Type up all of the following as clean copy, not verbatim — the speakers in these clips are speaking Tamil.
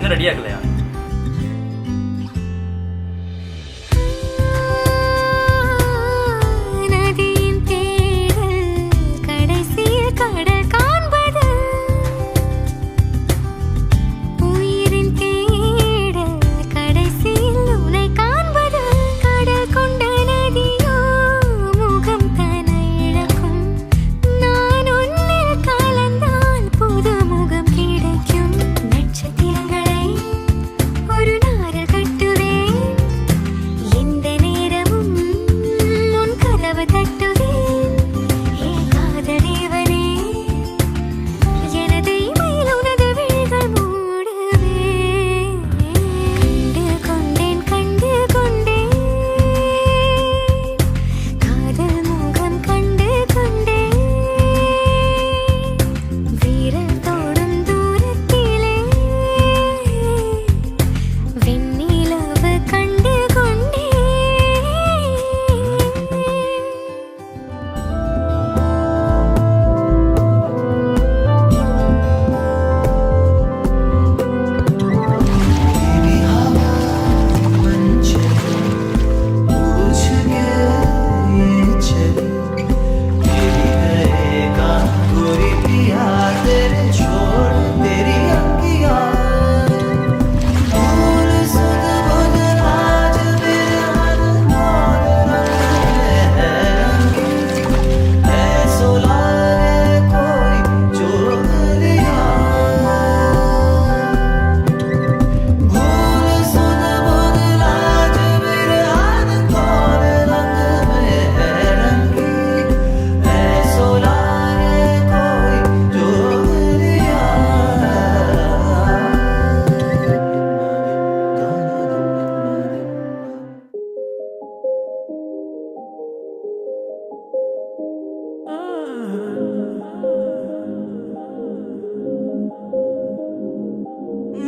இன்னும் ரெடி ஆகலையா?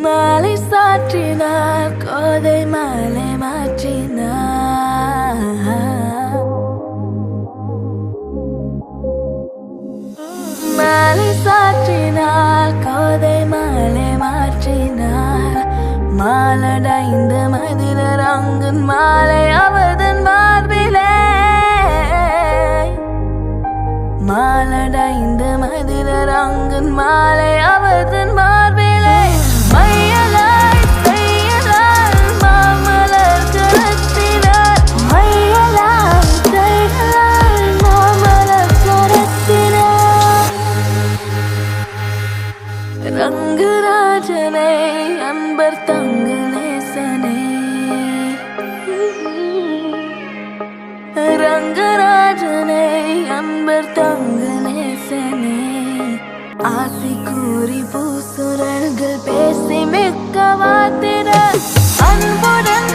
மாலை சாற்றினார் கோதை மாலை மாற்றினார். மாலை சாற்றினார் கோதை மாலை மாற்றினார். மாலடைந்த மதிலர் அங்கன் மாலை அவதன் மார்பிலே. மாலடைந்த மதிலர் அங்கன் மாலை அவதன் மார்பிலே. மையலாய் செய்யலால் மாமலர் கரத்தினார். மையலாய் செய்யலால் மாமலர் கரத்தினார். ரங்கராஜனே அன்பர் தங்கு நேசனே. ரங்கராஜனே அன்பர் தங்கு நேசனே. ஆசை கூறி பூசுரர்கள் பேசி மிக்க வாத்திர அன்புடன்